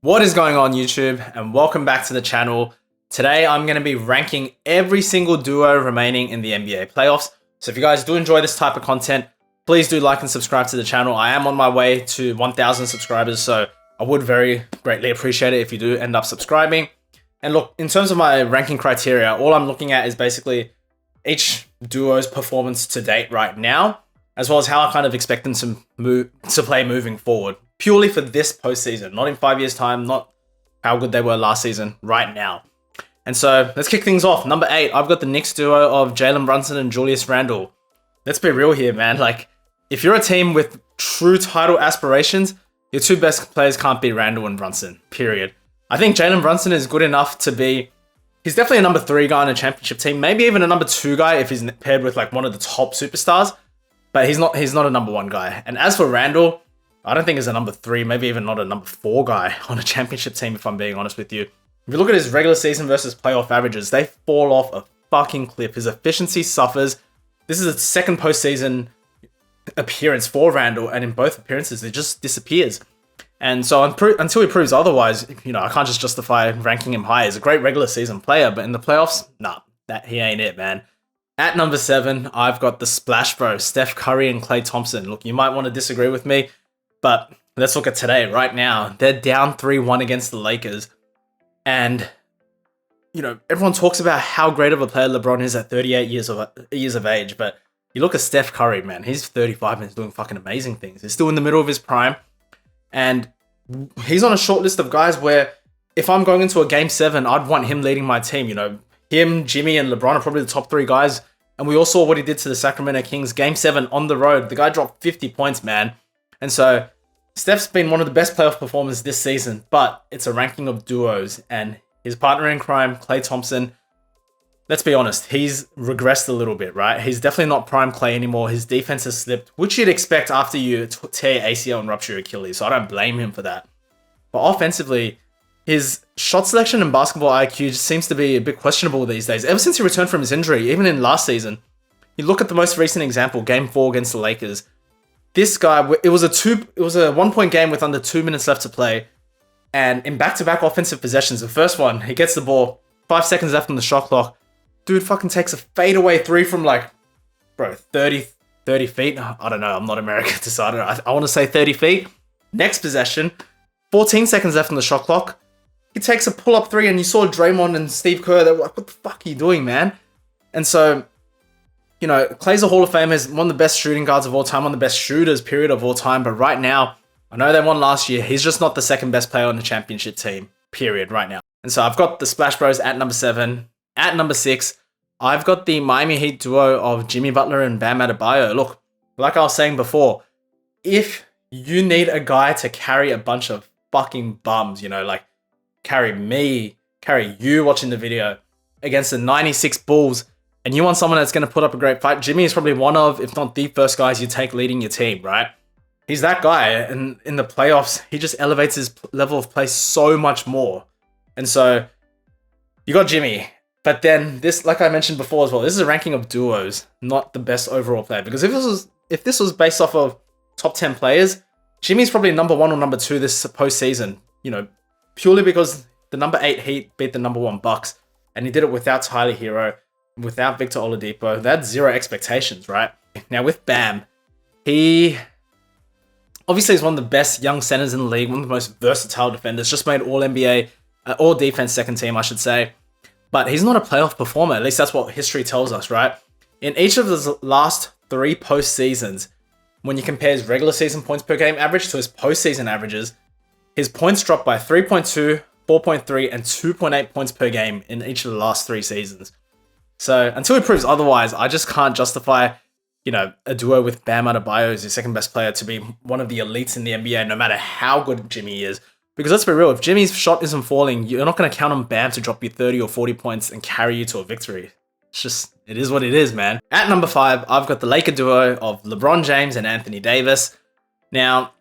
What is going on YouTube, and welcome back to the channel. Today I'm going to be ranking every single duo remaining in the NBA playoffs. So if you guys do enjoy this type of content, please do like and subscribe to the channel. I am on my way to 1,000 subscribers, so I would very greatly appreciate it if you do end up subscribing. And look, in terms of my ranking criteria, all I'm looking at is basically each duo's performance to date right now, as well as how I kind of expect them to play moving forward. Purely for this postseason, not in 5 years' time, not how good they were last season, right now. And so let's kick things off. Number 8, I've got the Knicks duo of Jalen Brunson and Julius Randle. Let's be real here, man. Like, if you're a team with true title aspirations, your two best players can't be Randle and Brunson, period. I think Jalen Brunson is good enough to be... He's definitely a number 3 guy in a championship team, maybe even a number 2 guy if he's paired with like one of the top superstars, but he's not a number 1 guy. And as for Randle, I don't think he's a number 3, maybe even not a number 4 guy on a championship team, if I'm being honest with you. If you look at his regular season versus playoff averages, they fall off a fucking cliff. His efficiency suffers. This is a second postseason appearance for Randle, and in both appearances, it just disappears. And so until he proves otherwise, I can't just justify ranking him high. He's a great regular season player, but in the playoffs, nah, he ain't it, man. At number 7, I've got the Splash Bros, Steph Curry and Klay Thompson. Look, you might want to disagree with me, but let's look at today, right now. They're down 3-1 against the Lakers. And, everyone talks about how great of a player Lebron is at 38 years of age. But you look at Steph Curry, man. He's 35 and he's doing fucking amazing things. He's still in the middle of his prime. And he's on a short list of guys where if I'm going into a Game 7, I'd want him leading my team. Him, Jimmy, and LeBron are probably the top 3 guys. And we all saw what he did to the Sacramento Kings. Game 7 on the road. The guy dropped 50 points, man. And so Steph's been one of the best playoff performers this season, but it's a ranking of duos, and his partner in crime, Klay Thompson, let's be honest, he's regressed a little bit, right? He's definitely not prime Klay anymore. His defense has slipped, which you'd expect after you tear ACL and rupture Achilles, so I don't blame him for that. But offensively, his shot selection and basketball IQ just seems to be a bit questionable these days. Ever since he returned from his injury, even in last season, you look at the most recent example, Game 4 against the Lakers. This guy, it was a 1-point game with under 2 minutes left to play. And in back-to-back offensive possessions, the first one, he gets the ball, 5 seconds left on the shot clock. Dude fucking takes a fadeaway 3 from 30 feet. I don't know, I'm not American, so I don't know. I want to say 30 feet. Next possession, 14 seconds left on the shot clock. He takes a pull-up 3, and you saw Draymond and Steve Kerr, they were like, what the fuck are you doing, man? And so... Klay's a Hall of Famer, is one of the best shooting guards of all time, one of the best shooters, period, of all time. But right now, I know they won last year. He's just not the second best player on the championship team, period, right now. And so I've got the Splash Bros at number 7. At number 6, I've got the Miami Heat duo of Jimmy Butler and Bam Adebayo. Look, like I was saying before, if you need a guy to carry a bunch of fucking bums, carry me, carry you watching the video against the 96 Bulls, and you want someone that's going to put up a great fight, Jimmy is probably one of, if not the first guys you take leading your team, right? He's that guy, and in the playoffs, he just elevates his level of play so much more. And so, you got Jimmy, but then this, like I mentioned before as well, this is a ranking of duos, not the best overall player. Because if this was based off of top 10 players, Jimmy's probably number 1 or number 2 this postseason, purely because the number 8 Heat beat the number 1 Bucks, and he did it without Tyler Hero, without Victor Oladipo. They had 0 expectations, right? Now with Bam, he obviously is one of the best young centers in the league, one of the most versatile defenders, just made All-NBA, All-Defense second team, I should say. But he's not a playoff performer, at least that's what history tells us, right? In each of his last 3 postseasons, when you compare his regular season points per game average to his postseason averages, his points dropped by 3.2, 4.3, and 2.8 points per game in each of the last 3 seasons. So until he proves otherwise, I just can't justify, a duo with Bam Adebayo as your second best player to be one of the elites in the NBA, no matter how good Jimmy is. Because let's be real, if Jimmy's shot isn't falling, you're not going to count on Bam to drop you 30 or 40 points and carry you to a victory. It is what it is, man. At number 5, I've got the Laker duo of LeBron James and Anthony Davis. Now,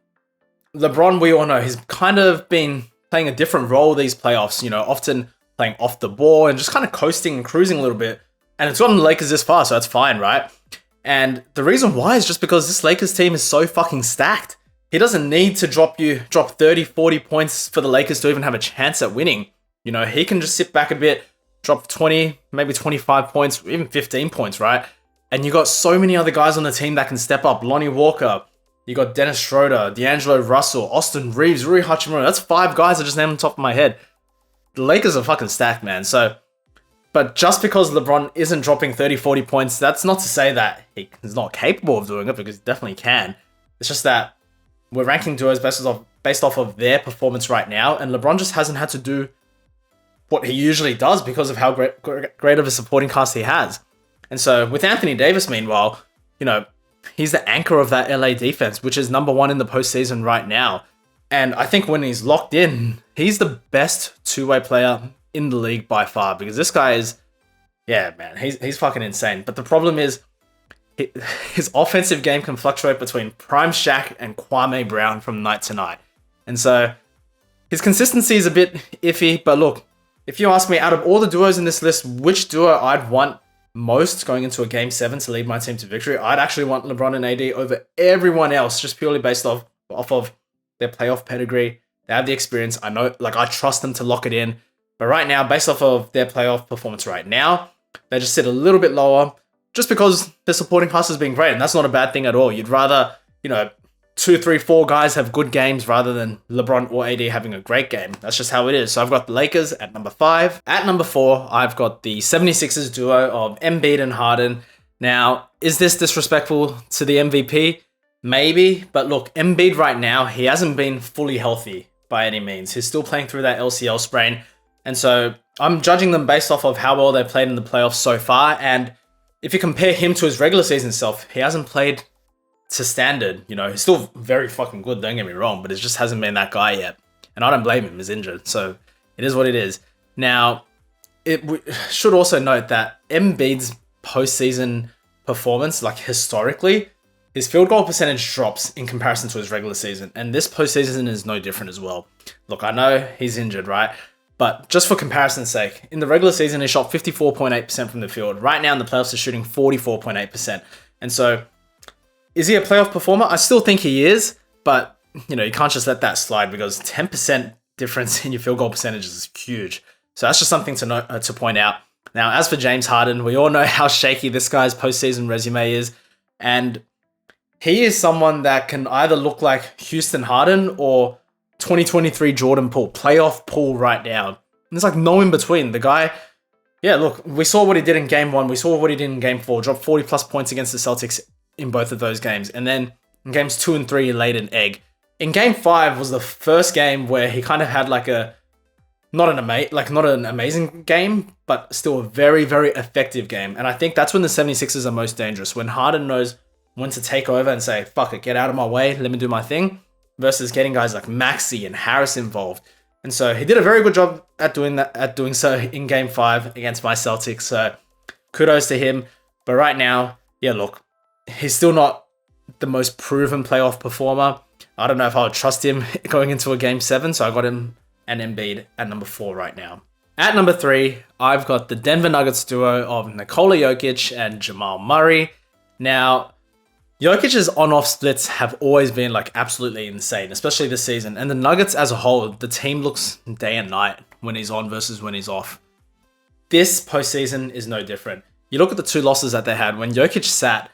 LeBron, we all know, he's kind of been playing a different role these playoffs, often playing off the ball and just kind of coasting and cruising a little bit. And it's gotten the Lakers this far, so that's fine, right? And the reason why is just because this Lakers team is so fucking stacked. he doesn't need to drop 30, 40 points for the Lakers to even have a chance at winning. You know, he can just sit back a bit, drop 20, maybe 25 points, even 15 points, right? And you got so many other guys on the team that can step up. Lonnie Walker, you got Dennis Schroeder, D'Angelo Russell, Austin Reeves, Rui Hachimura. That's 5 guys I just named on top of my head. The Lakers are fucking stacked, man. So, but just because LeBron isn't dropping 30, 40 points, that's not to say that he's not capable of doing it, because he definitely can. It's just that we're ranking duos based off of their performance right now, and LeBron just hasn't had to do what he usually does because of how great of a supporting cast he has. And so with Anthony Davis, meanwhile, you know, he's the anchor of that LA defense, which is number 1 in the postseason right now. And I think when he's locked in, he's the best two-way player in the league by far, because this guy is, yeah, man, he's fucking insane. But the problem is, his offensive game can fluctuate between prime Shaq and Kwame Brown from night to night. And so his consistency is a bit iffy, but look, if you ask me, out of all the duos in this list, which duo I'd want most going into a Game 7 to lead my team to victory, I'd actually want LeBron and AD over everyone else, just purely based off of their playoff pedigree. They have the experience. I know, like, I trust them to lock it in. But right now, based off of their playoff performance right now, they just sit a little bit lower, just because the supporting cast has been great, and that's not a bad thing at all. You'd rather, you know, 2, 3, 4 guys have good games rather than LeBron or AD having a great game. That's just how it is. So I've got the Lakers at number 5. At number 4, I've got the 76ers duo of Embiid and Harden. Now, is this disrespectful to the MVP? Maybe, but look, Embiid right now, he hasn't been fully healthy by any means. He's still playing through that LCL sprain. And so I'm judging them based off of how well they played in the playoffs so far. And if you compare him to his regular season self, he hasn't played to standard. You know, he's still very fucking good, don't get me wrong, but it just hasn't been that guy yet. And I don't blame him, he's injured. So it is what it is. Now, we should also note that Embiid's postseason performance, like historically, his field goal percentage drops in comparison to his regular season. And this postseason is no different as well. Look, I know he's injured, right? But just for comparison's sake, in the regular season, he shot 54.8% from the field. Right now in the playoffs, he's shooting 44.8%. And so, is he a playoff performer? I still think he is, but you know, you can't just let that slide, because 10% difference in your field goal percentage is huge. So that's just something to note, to point out. Now, as for James Harden, we all know how shaky this guy's postseason resume is, and he is someone that can either look like Houston Harden or 2023 Jordan Poole, playoff Poole right now. And there's like no in between. The guy, yeah, look, we saw what he did in game 1. We saw what he did in game 4. Dropped 40 plus points against the Celtics in both of those games. And then in games 2 and 3, he laid an egg. In game 5 was the first game where he kind of had like not an amazing game, but still a very, very effective game. And I think that's when the 76ers are most dangerous. When Harden knows when to take over and say, fuck it, get out of my way, let me do my thing, versus getting guys like Maxey and Harris involved. And so he did a very good job at doing so in game 5 against my Celtics. So kudos to him. But right now, yeah, look, he's still not the most proven playoff performer. I don't know if I would trust him going into a game 7. So I got him and Embiid at number 4 right now. At number 3, I've got the Denver Nuggets duo of Nikola Jokic and Jamal Murray. Now, Jokic's on-off splits have always been like absolutely insane, especially this season. And the Nuggets as a whole, the team looks day and night when he's on versus when he's off. This postseason is no different. You look at the 2 losses that they had when Jokic sat,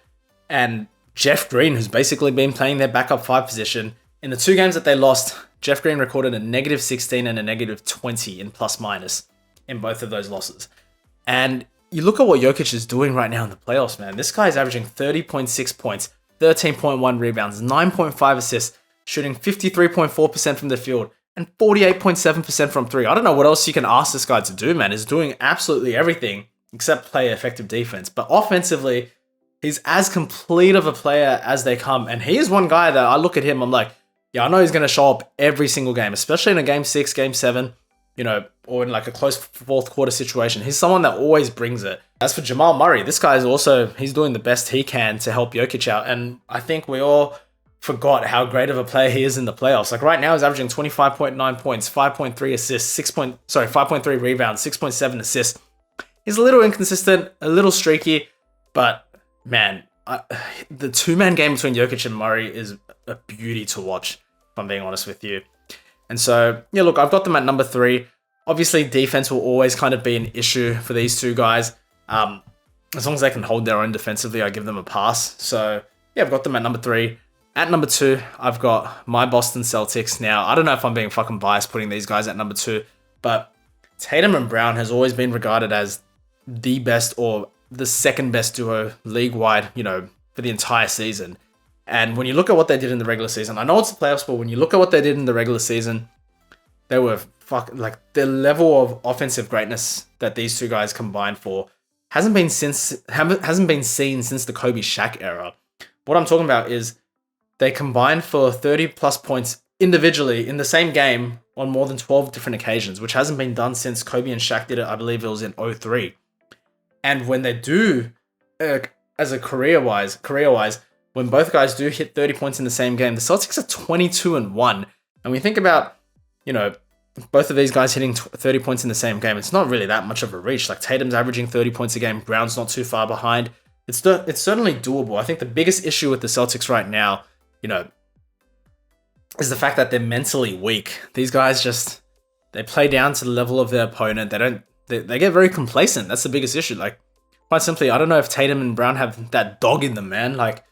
and Jeff Green, who's basically been playing their backup 5 position. In the 2 games that they lost, Jeff Green recorded a -16 and a -20 in plus-minus in both of those losses. And you look at what Jokic is doing right now in the playoffs, man. This guy is averaging 30.6 points, 13.1 rebounds, 9.5 assists, shooting 53.4% from the field, and 48.7% from 3. I don't know what else you can ask this guy to do, man. He's doing absolutely everything except play effective defense. But offensively, he's as complete of a player as they come. And he is one guy that I look at him, I'm like, yeah, I know he's going to show up every single game, especially in a game 6, game 7, you know, or in like a close 4th quarter situation. He's someone that always brings it. As for Jamal Murray, this guy is also, he's doing the best he can to help Jokic out. And I think we all forgot how great of a player he is in the playoffs. Like right now, he's averaging 25.9 points, 5.3 assists, 5.3 rebounds, 6.7 assists. He's a little inconsistent, a little streaky, but man, the two-man game between Jokic and Murray is a beauty to watch, if I'm being honest with you. And so, yeah, look, I've got them at number 3. Obviously, defense will always kind of be an issue for these two guys. As long as they can hold their own defensively, I give them a pass. So, yeah, I've got them at number 3. At number 2, I've got my Boston Celtics. Now, I don't know if I'm being fucking biased putting these guys at number 2, but Tatum and Brown has always been regarded as the best or the second best duo league-wide, for the entire season. And when you look at what they did in the regular season, I know it's the playoffs, but when you look at what they did in the regular season, they were the level of offensive greatness that these two guys combined for hasn't been seen since the Kobe Shaq era. What I'm talking about is they combined for 30 plus points individually in the same game on more than 12 different occasions, which hasn't been done since Kobe and Shaq did it. I believe it was in 2003. And when they do, as a career-wise, when both guys do hit 30 points in the same game, the Celtics are 22-1. And we think about, both of these guys hitting 30 points in the same game, it's not really that much of a reach. Like Tatum's averaging 30 points a game, Brown's not too far behind. It's certainly doable. I think the biggest issue with the Celtics right now, is the fact that they're mentally weak. These guys they play down to the level of their opponent. They get very complacent. That's the biggest issue. Like, quite simply, I don't know if Tatum and Brown have that dog in them, man. Like,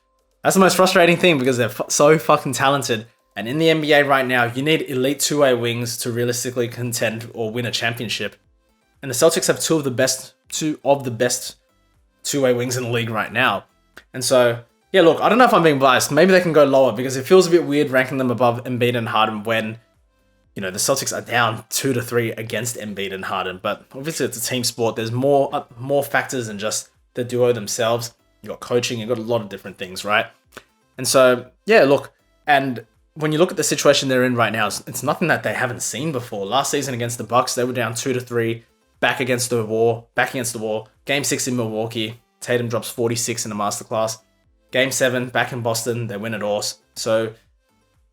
that's the most frustrating thing because they're so fucking talented. And in the NBA right now, you need elite two-way wings to realistically contend or win a championship. And the Celtics have two of the best two-way wings in the league right now. And so, yeah, look, I don't know if I'm being biased. Maybe they can go lower because it feels a bit weird ranking them above Embiid and Harden when, the Celtics are down 2-3 against Embiid and Harden. But obviously it's a team sport. There's more factors than just the duo themselves. You got coaching, you got a lot of different things, right? And so, yeah, look, and when you look at the situation they're in right now, it's nothing that they haven't seen before. Last season against the Bucks, they were down 2-3, back against the wall. Game 6 in Milwaukee, Tatum drops 46 in a masterclass. Game 7, back in Boston, they win it all. So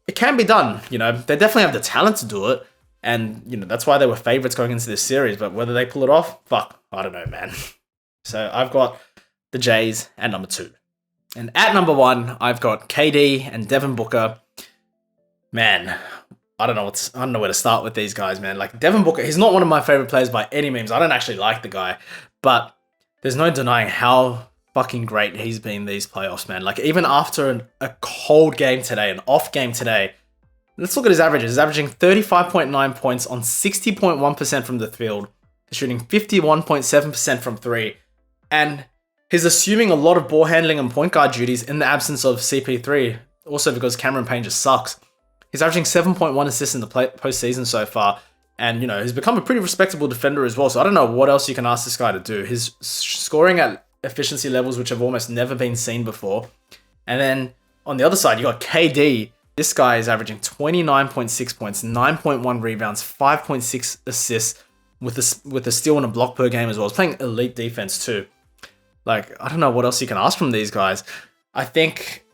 it can be done, They definitely have the talent to do it. And, that's why they were favorites going into this series. But whether they pull it off, I don't know, man. So I've got the Jays at number 2. And at number 1, I've got KD and Devin Booker. Man, I don't know where to start with these guys, man. Like, Devin Booker, he's not one of my favorite players by any means. I don't actually like the guy. But there's no denying how fucking great he's been these playoffs, man. Like, even after a cold game today, an off game today, let's look at his averages. He's averaging 35.9 points on 60.1% from the field. He's shooting 51.7% from 3. And he's assuming a lot of ball handling and point guard duties in the absence of CP3. Also because Cameron Payne just sucks. He's averaging 7.1 assists in the postseason so far. And, he's become a pretty respectable defender as well. So I don't know what else you can ask this guy to do. His scoring at efficiency levels which have almost never been seen before. And then on the other side, you got KD. This guy is averaging 29.6 points, 9.1 rebounds, 5.6 assists with a steal and a block per game as well. He's playing elite defense too. Like, I don't know what else you can ask from these guys. I think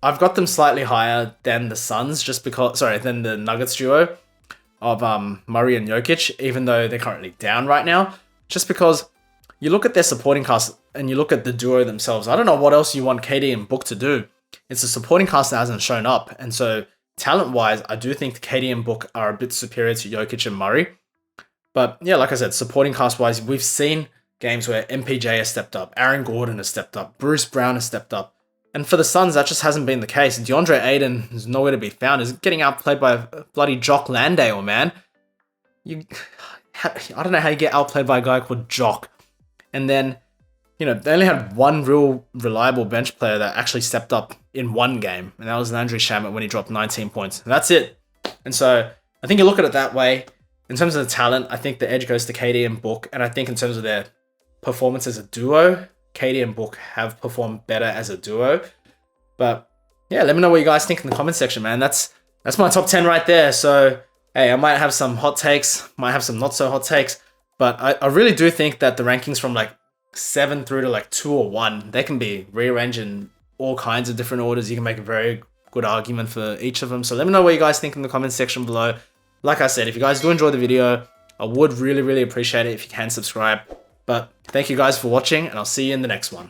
I've got them slightly higher than the Suns than the Nuggets duo of Murray and Jokic, even though they're currently down right now, just because you look at their supporting cast and you look at the duo themselves. I don't know what else you want KD and Book to do. It's a supporting cast that hasn't shown up. And so talent-wise, I do think KD and Book are a bit superior to Jokic and Murray. But yeah, like I said, supporting cast-wise, we've seen games where MPJ has stepped up, Aaron Gordon has stepped up, Bruce Brown has stepped up. And for the Suns, that just hasn't been the case. DeAndre Ayton is nowhere to be found. He's getting outplayed by bloody Jock Landale, man. I don't know how you get outplayed by a guy called Jock. And then, they only had one real reliable bench player that actually stepped up in one game. And that was Landry Shamet when he dropped 19 points. And that's it. And so I think you look at it that way. In terms of the talent, I think the edge goes to KD and Book. And I think in terms of their performance as a duo, KD and Book have performed better as a duo. But yeah, let me know what you guys think in the comment section, man. That's my top 10 right there. So, hey, I might have some hot takes, might have some not so hot takes. But I really do think that the rankings from 7 through to 2 or 1, they can be rearranged in all kinds of different orders. You can make a very good argument for each of them. So let me know what you guys think in the comment section below. Like I said, if you guys do enjoy the video, I would really, really appreciate it if you can subscribe. But thank you guys for watching, and I'll see you in the next one.